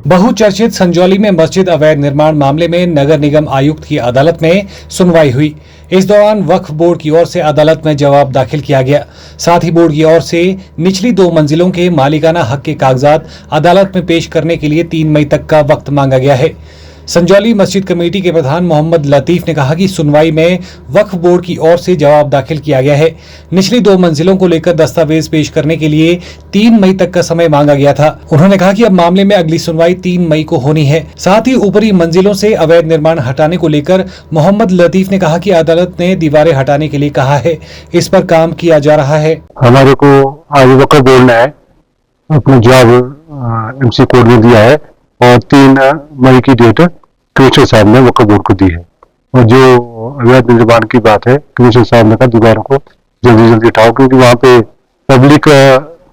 बहुचर्चित संजौली में मस्जिद अवैध निर्माण मामले में नगर निगम आयुक्त की अदालत में सुनवाई हुई। इस दौरान वक्फ बोर्ड की ओर से अदालत में जवाब दाखिल किया गया। साथ ही बोर्ड की ओर से निचली 2 मंजिलों के मालिकाना हक के कागजात अदालत में पेश करने के लिए 3 मई तक का वक्त मांगा गया है। संजौली मस्जिद कमेटी के प्रधान मोहम्मद लतीफ ने कहा कि सुनवाई में वक्फ बोर्ड की ओर से जवाब दाखिल किया गया है। निचली 2 मंजिलों को लेकर दस्तावेज पेश करने के लिए 3 मई तक का समय मांगा गया था। उन्होंने कहा कि अब मामले में अगली सुनवाई 3 मई को होनी है। साथ ही ऊपरी मंजिलों से अवैध निर्माण हटाने को लेकर मोहम्मद लतीफ ने कहा कि अदालत ने दीवारें हटाने के लिए कहा है, इस पर काम किया जा रहा है। हमारे को आज वक्फ बोर्ड ने अपना जवाब MC कोर्ट में दिया है और 3 मई की डेट कमिश्नर साहब ने वक्फ बोर्ड को दी है। और जो अवैध निर्माण की बात है, कमिश्नर साहब ने कहा दीवारों को जल्दी जल्दी हटाओ, क्योंकि वहाँ पे पब्लिक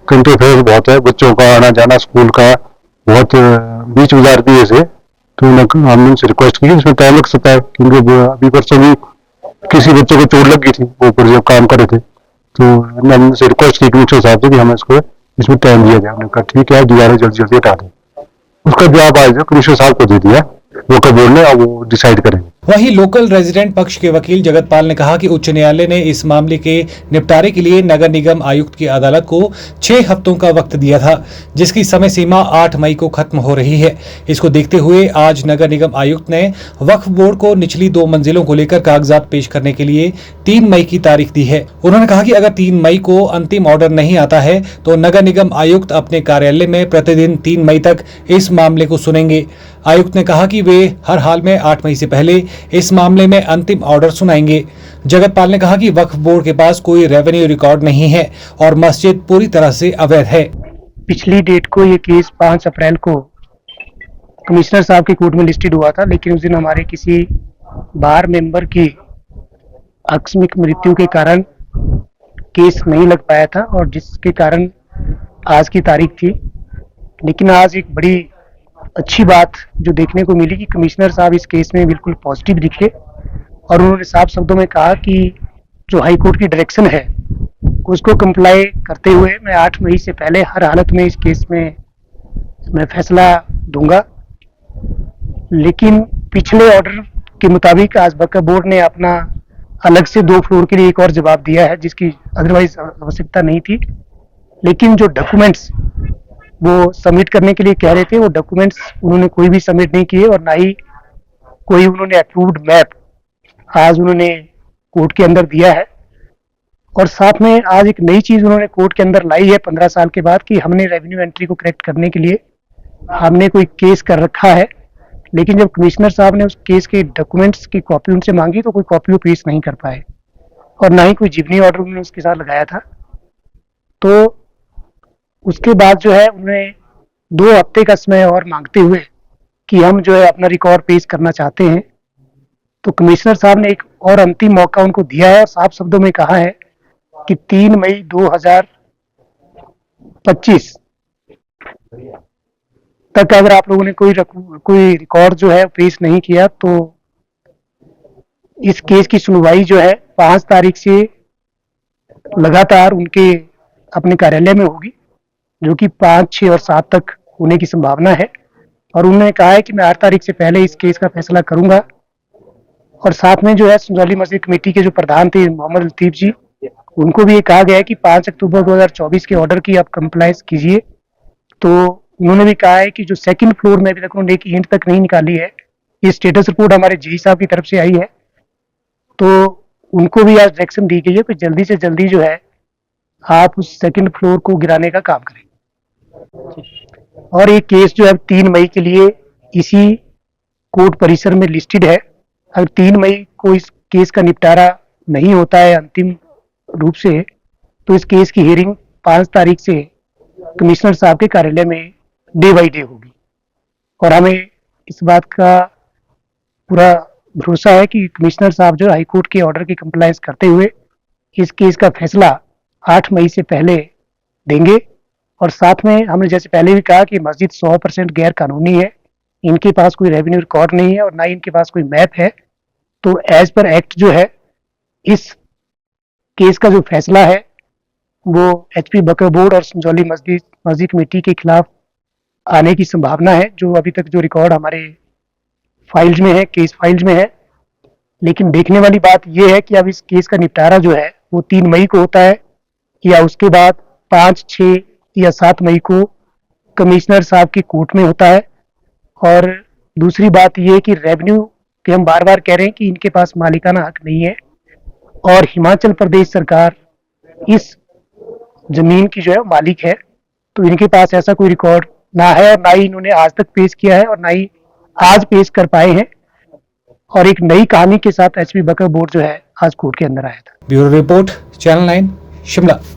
इंटरफेरेंस बहुत है, बच्चों का आना जाना स्कूल का बहुत बीच बाजार भी ऐसे। तो हमने उनसे रिक्वेस्ट की इसमें टाइम लग सकता है, क्योंकि अभी परसों भी किसी बच्चे को चोट लग गई थी, वो ऊपर जब काम कर रहे थे। तो हमने उनसे रिक्वेस्ट की कमिश्नर साहब से कि हमें इसमें टाइम दिया जाए। हमने कहा ठीक है, दीवारें जल्दी जल्दी हटा दें। उसका जवाब आज कमिश्नर साहब को दे दिया, वो कब बोलने अब वो डिसाइड करेंगे। वहीं लोकल रेजिडेंट पक्ष के वकील जगतपाल ने कहा कि उच्च न्यायालय ने इस मामले के निपटारे के लिए नगर निगम आयुक्त की अदालत को 6 हफ्तों का वक्त दिया था, जिसकी समय सीमा 8 मई को खत्म हो रही है। इसको देखते हुए आज नगर निगम आयुक्त ने वक्फ बोर्ड को निचली 2 मंजिलों को लेकर कागजात पेश करने के लिए 3 मई की तारीख दी है। उन्होंने कहा कि अगर 3 मई को अंतिम ऑर्डर नहीं आता है तो नगर निगम आयुक्त अपने कार्यालय में प्रतिदिन 3 मई तक इस मामले को सुनेंगे। आयुक्त ने कहा कि वे हर हाल में 8 मई से पहले इस मामले में अंतिम ऑर्डर सुनाएंगे। जगतपाल ने कहा कि वक्फ बोर्ड के पास कोई रेवेन्यू रिकॉर्ड नहीं है और मस्जिद पूरी तरह से अवैध है। पिछली डेट को ये केस 5 अप्रैल को कमिश्नर साहब के कोर्ट में लिस्टेड हुआ था, लेकिन उस दिन हमारे किसी बार मेंबर की आकस्मिक मृत्यु के कारण केस नहीं लग पाया था और जिसके कारण आज की तारीख थी। लेकिन आज एक बड़ी अच्छी बात जो देखने को मिली कि कमिश्नर साहब इस केस में बिल्कुल पॉजिटिव दिखे और उन्होंने साफ शब्दों में कहा कि जो हाई कोर्ट की डायरेक्शन है उसको कंप्लाई करते हुए मैं 8 मई से पहले हर हालत में इस केस में मैं फैसला दूंगा। लेकिन पिछले ऑर्डर के मुताबिक आज वक्फ बोर्ड ने अपना अलग से 2 फ्लोर के लिए एक और जवाब दिया है, जिसकी अदरवाइज आवश्यकता नहीं थी। लेकिन जो डॉक्यूमेंट्स वो सबमिट करने के लिए कह रहे थे, वो डॉक्यूमेंट्स उन्होंने कोई भी सबमिट नहीं किए और ना ही कोई उन्होंने अप्रूव्ड मैप आज उन्होंने कोर्ट के अंदर दिया है। और साथ में आज एक नई चीज उन्होंने कोर्ट के अंदर लाई है 15 साल के बाद कि हमने रेवेन्यू एंट्री को करेक्ट करने के लिए हमने कोई केस कर रखा है, लेकिन जब कमिश्नर साहब ने उस केस के डॉक्यूमेंट्स की कॉपी उनसे मांगी तो कोई कॉपी वो पेश नहीं कर पाए और ना ही कोई जिबनी ऑर्डर उन्होंने उसके साथ लगाया था। तो उसके बाद जो है उन्होंने 2 हफ्ते का समय और मांगते हुए कि हम जो है अपना रिकॉर्ड पेश करना चाहते हैं, तो कमिश्नर साहब ने एक और अंतिम मौका उनको दिया है और साफ शब्दों में कहा है कि 3 मई 2025 तक अगर आप लोगों ने कोई रिकॉर्ड जो है पेश नहीं किया तो इस केस की सुनवाई जो है 5 तारीख से लगातार उनके अपने कार्यालय में होगी, जो कि 5, 6 और 7 तक होने की संभावना है। और उन्होंने कहा है कि मैं 8 तारीख से पहले इस केस का फैसला करूंगा। और साथ में जो है संजौली मस्जिद कमेटी के जो प्रधान थे मोहम्मद लतीफ जी, उनको भी ये कहा गया है कि 5 अक्टूबर 2024 के ऑर्डर की आप कंप्लाइंस कीजिए। तो उन्होंने भी कहा है कि जो 2nd फ्लोर में अभी तक उन्होंने एक ईंट तक नहीं निकाली है, ये स्टेटस रिपोर्ट हमारे जी साहब की तरफ से आई है, तो उनको भी आज डायरेक्शन दी गई है कि जल्दी से जल्दी जो है आप उस 2nd फ्लोर को गिराने का काम करें। और ये केस जो है 3 मई के लिए इसी कोर्ट परिसर में लिस्टेड है। अगर 3 मई को इस केस का निपटारा नहीं होता है अंतिम रूप से, तो इस केस की हियरिंग 5 तारीख से कमिश्नर साहब के कार्यालय में डे बाई डे होगी। और हमें इस बात का पूरा भरोसा है कि कमिश्नर साहब जो हाई कोर्ट के ऑर्डर की कंप्लायंस करते हुए इस केस का फैसला 8 मई से पहले देंगे। और साथ में हमने जैसे पहले भी कहा कि मस्जिद 100% गैर कानूनी है, इनके पास कोई रेवेन्यू रिकॉर्ड नहीं है और ना इनके पास कोई मैप है। तो एज पर एक्ट जो है इस केस का जो फैसला है वो HP वक्फ बोर्ड और संजौली मस्जिद कमेटी के खिलाफ आने की संभावना है, जो अभी तक जो रिकॉर्ड हमारे फाइल्स में है, केस फाइल्स में है। लेकिन देखने वाली बात यह है कि अब इस केस का निपटारा जो है वो 3 मई को होता है या उसके बाद 5, 6 या 7 मई को कमिश्नर साहब की कोर्ट में होता है। और दूसरी बात यह है कि रेवेन्यू के हम बार बार कह रहे हैं कि इनके पास मालिकाना हक नहीं है और हिमाचल प्रदेश सरकार इस जमीन की जो है मालिक है, तो इनके पास ऐसा कोई रिकॉर्ड ना है और ना ही इन्होंने आज तक पेश किया है और ना ही आज पेश कर पाए हैं। और एक नई कहानी के साथ एचपी वक्फ बोर्ड जो है आज कोर्ट के अंदर आया था। Bureau report, channel 9, Shimla.